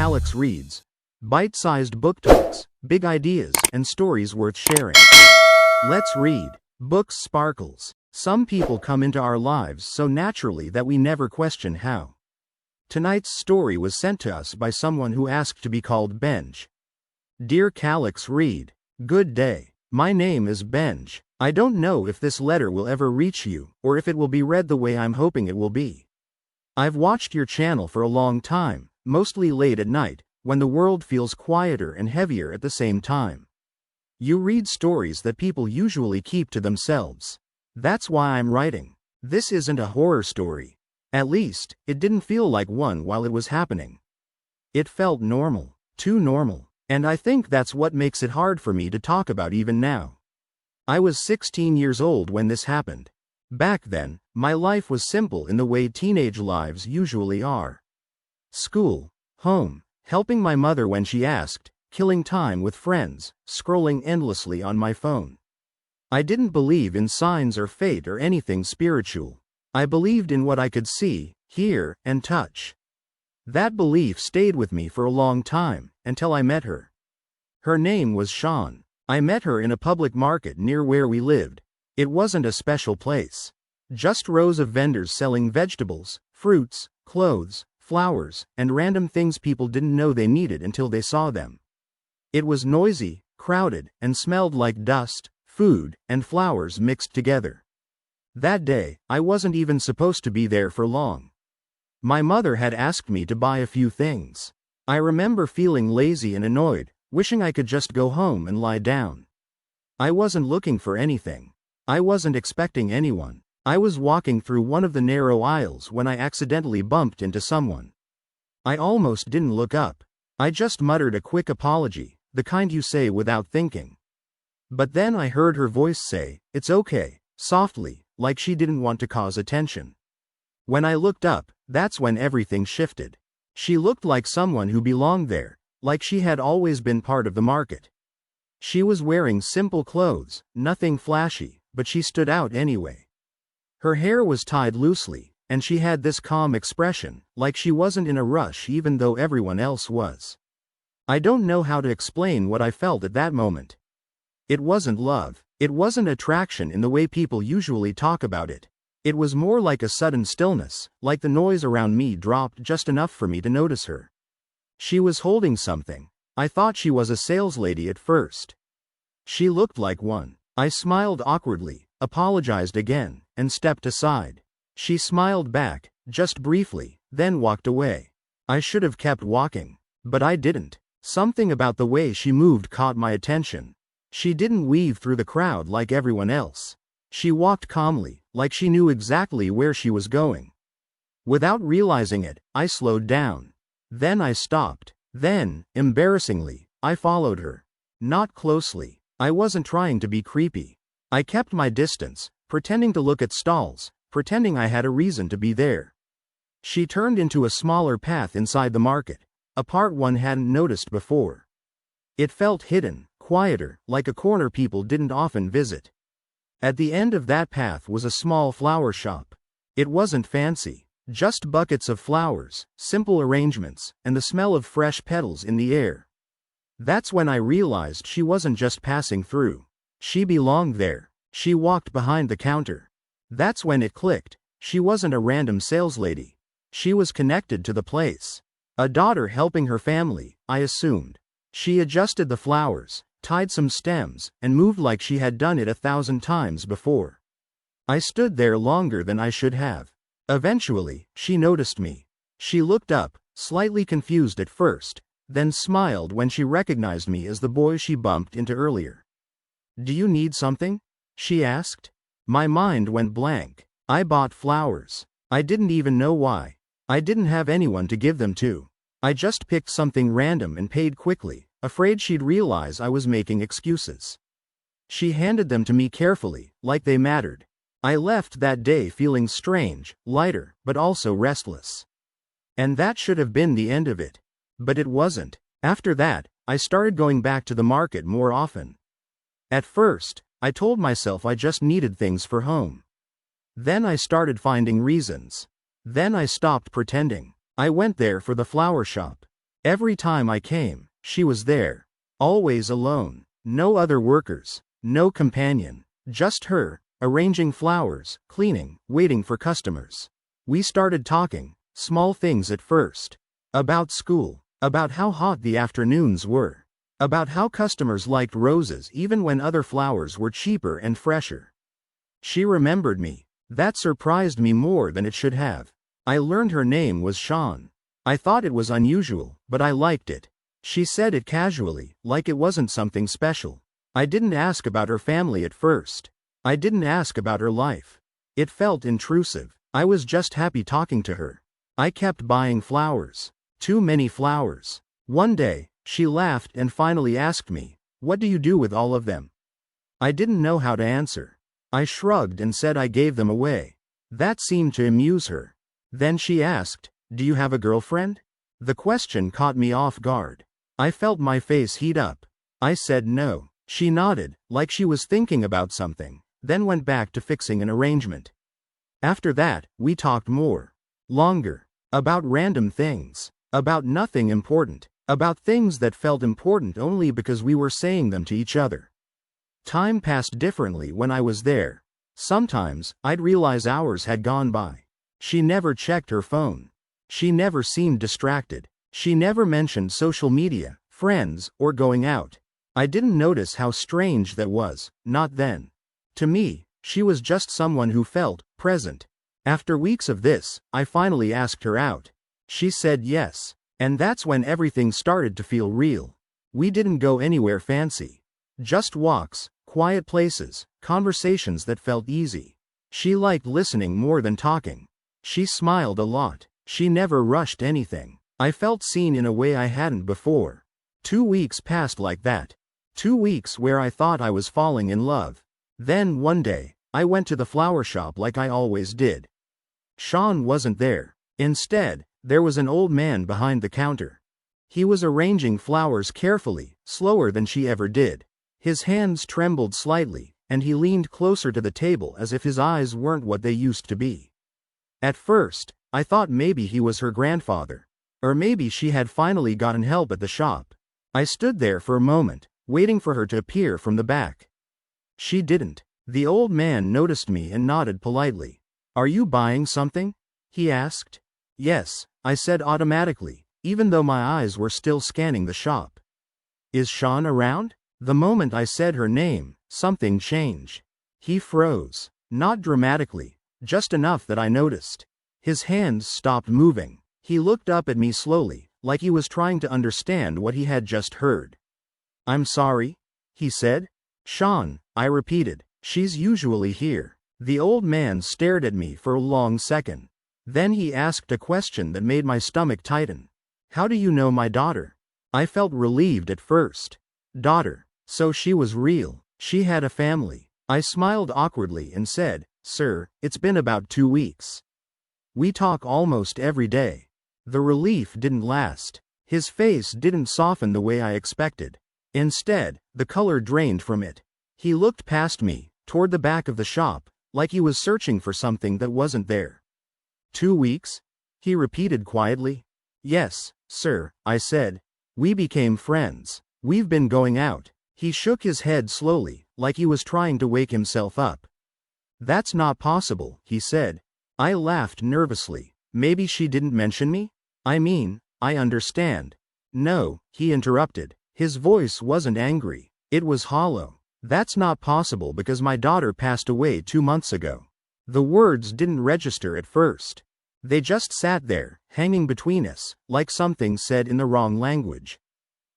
Calex reads. Bite-sized book talks, big ideas, and stories worth sharing. Let's read. Books sparkles. Some people come into our lives so naturally that we never question how. Tonight's story was sent to us by someone who asked to be called Benj. Dear Calex read. Good day. My name is Benj. I don't know if this letter will ever reach you, or if it will be read the way I'm hoping it will be. I've watched your channel for a long time, mostly late at night, when the world feels quieter and heavier at the same time. You read stories that people usually keep to themselves. That's why I'm writing. This isn't a horror story. At least, it didn't feel like one while it was happening. It felt normal, too normal, and I think that's what makes it hard for me to talk about even now. I was 16 years old when this happened. Back then, my life was simple in the way teenage lives usually are. School, home, helping my mother when she asked, killing time with friends, scrolling endlessly on my phone. I didn't believe in signs or fate or anything spiritual. I believed in what I could see, hear, and touch. That belief stayed with me for a long time, until I met her. Her name was Sean. I met her in a public market near where we lived. It wasn't a special place. Just rows of vendors selling vegetables, fruits, clothes, flowers, and random things people didn't know they needed until they saw them. It was noisy, crowded, and smelled like dust, food, and flowers mixed together. That day, I wasn't even supposed to be there for long. My mother had asked me to buy a few things. I remember feeling lazy and annoyed, wishing I could just go home and lie down. I wasn't looking for anything. I wasn't expecting anyone. I was walking through one of the narrow aisles when I accidentally bumped into someone. I almost didn't look up. I just muttered a quick apology, the kind you say without thinking. But then I heard her voice say, "It's okay," softly, like she didn't want to cause attention. When I looked up, that's when everything shifted. She looked like someone who belonged there, like she had always been part of the market. She was wearing simple clothes, nothing flashy, but she stood out anyway. Her hair was tied loosely, and she had this calm expression, like she wasn't in a rush even though everyone else was. I don't know how to explain what I felt at that moment. It wasn't love. It wasn't attraction in the way people usually talk about it. It was more like a sudden stillness, like the noise around me dropped just enough for me to notice her. She was holding something. I thought she was a saleslady at first. She looked like one. I smiled awkwardly, apologized again, and stepped aside. She smiled back, just briefly, then walked away. I should have kept walking, but I didn't. Something about the way she moved caught my attention. She didn't weave through the crowd like everyone else. She walked calmly, like she knew exactly where she was going. Without realizing it, I slowed down. Then I stopped. Then, embarrassingly, I followed her. Not closely. I wasn't trying to be creepy. I kept my distance, pretending to look at stalls, pretending I had a reason to be there. She turned into a smaller path inside the market, a part one hadn't noticed before. It felt hidden, quieter, like a corner people didn't often visit. At the end of that path was a small flower shop. It wasn't fancy. Just buckets of flowers, simple arrangements, and the smell of fresh petals in the air. That's when I realized she wasn't just passing through. She belonged there. She walked behind the counter. That's when it clicked. She wasn't a random saleslady. She was connected to the place. A daughter helping her family, I assumed. She adjusted the flowers, tied some stems, and moved like she had done it 1,000 times before. I stood there longer than I should have. Eventually, she noticed me. She looked up, slightly confused at first, then smiled when she recognized me as the boy she bumped into earlier. "Do you need something?" she asked. My mind went blank. I bought flowers. I didn't even know why. I didn't have anyone to give them to. I just picked something random and paid quickly, afraid she'd realize I was making excuses. She handed them to me carefully, like they mattered. I left that day feeling strange, lighter, but also restless. And that should have been the end of it. But it wasn't. After that, I started going back to the market more often. At first, I told myself I just needed things for home. Then I started finding reasons. Then I stopped pretending. I went there for the flower shop. Every time I came, she was there. Always alone. No other workers. No companion. Just her, arranging flowers, cleaning, waiting for customers. We started talking, small things at first. About school. About how hot the afternoons were. About how customers liked roses even when other flowers were cheaper and fresher. She remembered me. That surprised me more than it should have. I learned her name was Sean. I thought it was unusual, but I liked it. She said it casually, like it wasn't something special. I didn't ask about her family at first. I didn't ask about her life. It felt intrusive. I was just happy talking to her. I kept buying flowers. Too many flowers. One day, she laughed and finally asked me, "What do you do with all of them?" I didn't know how to answer. I shrugged and said I gave them away. That seemed to amuse her. Then she asked, "Do you have a girlfriend?" The question caught me off guard. I felt my face heat up. I said no. She nodded, like she was thinking about something, then went back to fixing an arrangement. After that, we talked more. Longer. About random things. About nothing important. About things that felt important only because we were saying them to each other. Time passed differently when I was there. Sometimes, I'd realize hours had gone by. She never checked her phone. She never seemed distracted. She never mentioned social media, friends, or going out. I didn't notice how strange that was, not then. To me, she was just someone who felt present. After weeks of this, I finally asked her out. She said yes. And that's when everything started to feel real. We didn't go anywhere fancy. Just walks, quiet places, conversations that felt easy. She liked listening more than talking. She smiled a lot. She never rushed anything. I felt seen in a way I hadn't before. 2 weeks passed like that. 2 weeks where I thought I was falling in love. Then one day, I went to the flower shop like I always did. Sean wasn't there. Instead, there was an old man behind the counter. He was arranging flowers carefully, slower than she ever did. His hands trembled slightly, and he leaned closer to the table as if his eyes weren't what they used to be. At first, I thought maybe he was her grandfather. Or maybe she had finally gotten help at the shop. I stood there for a moment, waiting for her to appear from the back. She didn't. The old man noticed me and nodded politely. "Are you buying something?" he asked. "Yes," I said automatically, even though my eyes were still scanning the shop. "Is Sean around?" The moment I said her name, something changed. He froze. Not dramatically, just enough that I noticed. His hands stopped moving. He looked up at me slowly, like he was trying to understand what he had just heard. "I'm sorry," he said. "Sean," I repeated. "She's usually here." The old man stared at me for a long second. Then he asked a question that made my stomach tighten. "How do you know my daughter?" I felt relieved at first. Daughter. So she was real. She had a family. I smiled awkwardly and said, "Sir, it's been about 2 weeks. We talk almost every day." The relief didn't last. His face didn't soften the way I expected. Instead, the color drained from it. He looked past me, toward the back of the shop, like he was searching for something that wasn't there. 2 weeks? He repeated quietly. "Yes, sir," I said. "We became friends. We've been going out." He shook his head slowly, like he was trying to wake himself up. "That's not possible," he said. I laughed nervously. "Maybe she didn't mention me? I mean, I understand." "No," he interrupted. His voice wasn't angry. It was hollow. "That's not possible because my daughter passed away 2 months ago." The words didn't register at first. They just sat there, hanging between us, like something said in the wrong language.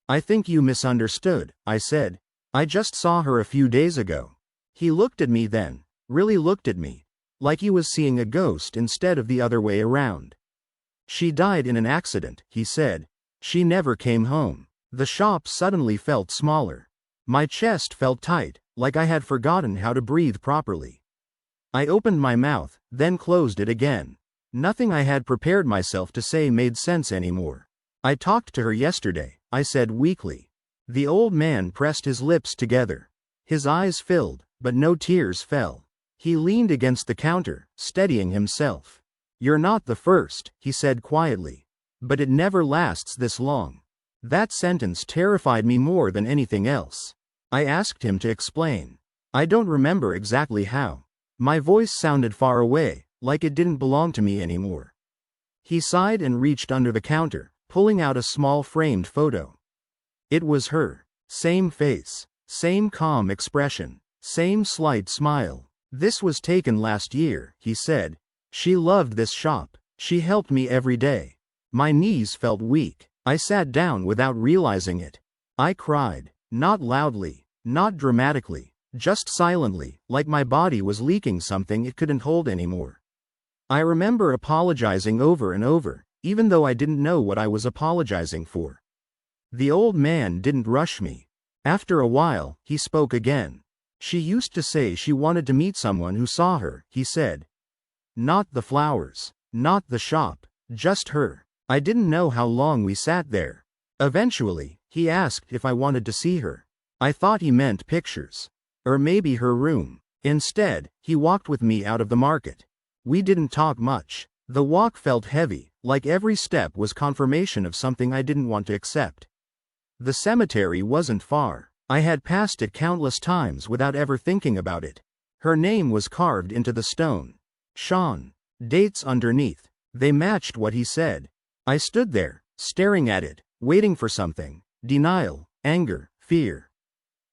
"I think you misunderstood," I said. "I just saw her a few days ago." He looked at me then, really looked at me, like he was seeing a ghost instead of the other way around. "She died in an accident," he said. "She never came home." The shop suddenly felt smaller. My chest felt tight, like I had forgotten how to breathe properly. I opened my mouth, then closed it again. Nothing I had prepared myself to say made sense anymore. "I talked to her yesterday," I said weakly. The old man pressed his lips together. His eyes filled, but no tears fell. He leaned against the counter, steadying himself. "You're not the first," he said quietly. "But it never lasts this long. That sentence terrified me more than anything else. I asked him to explain. I don't remember exactly how. My voice sounded far away, like it didn't belong to me anymore. He sighed and reached under the counter, pulling out a small framed photo. It was her. Same face. Same calm expression. Same slight smile. This was taken last year, he said. She loved this shop. She helped me every day. My knees felt weak. I sat down without realizing it. I cried. Not loudly. Not dramatically. Just silently, like my body was leaking something it couldn't hold anymore. I remember apologizing over and over, even though I didn't know what I was apologizing for. The old man didn't rush me. After a while, he spoke again. She used to say she wanted to meet someone who saw her, he said. Not the flowers. Not the shop. Just her. I didn't know how long we sat there. Eventually, he asked if I wanted to see her. I thought he meant pictures. Or maybe her room. Instead, he walked with me out of the market. We didn't talk much. The walk felt heavy, like every step was confirmation of something I didn't want to accept. The cemetery wasn't far. I had passed it countless times without ever thinking about it. Her name was carved into the stone. Sean. Dates underneath. They matched what he said. I stood there, staring at it, waiting for something. Denial, anger, fear.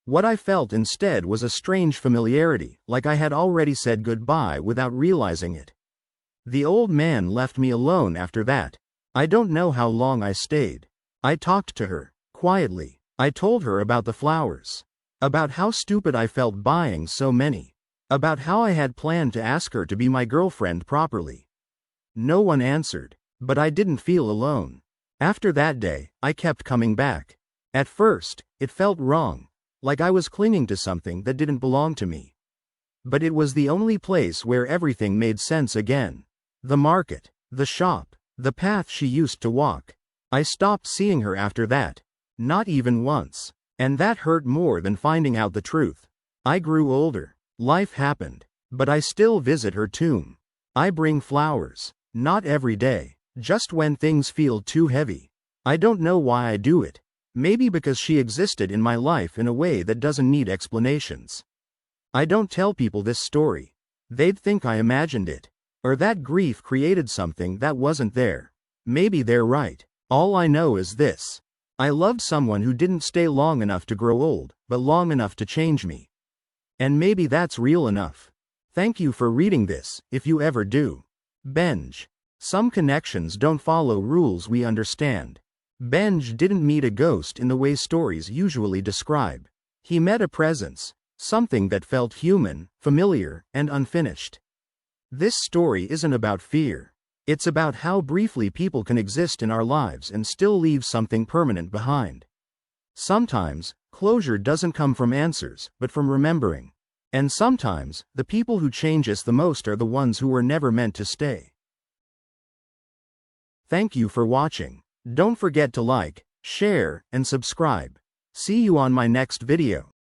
What I felt instead was a strange familiarity, like I had already said goodbye without realizing it. The old man left me alone after that. I don't know how long I stayed. I talked to her, quietly. I told her about the flowers. About how stupid I felt buying so many. About how I had planned to ask her to be my girlfriend properly. No one answered, but I didn't feel alone. After that day, I kept coming back. At first, it felt wrong. Like I was clinging to something that didn't belong to me. But it was the only place where everything made sense again. The market, the shop, the path she used to walk. I stopped seeing her after that. Not even once. And that hurt more than finding out the truth. I grew older. Life happened. But I still visit her tomb. I bring flowers. Not every day. Just when things feel too heavy. I don't know why I do it. Maybe because she existed in my life in a way that doesn't need explanations. I don't tell people this story. They'd think I imagined it. Or that grief created something that wasn't there. Maybe they're right. All I know is this. I loved someone who didn't stay long enough to grow old, but long enough to change me. And maybe that's real enough. Thank you for reading this, if you ever do. Benj. Some connections don't follow rules we understand. Benj didn't meet a ghost in the way stories usually describe. He met a presence, something that felt human, familiar, and unfinished. This story isn't about fear. It's about how briefly people can exist in our lives and still leave something permanent behind. Sometimes, closure doesn't come from answers, but from remembering. And sometimes, the people who change us the most are the ones who were never meant to stay. Thank you for watching. Don't forget to like, share, and subscribe. See you on my next video.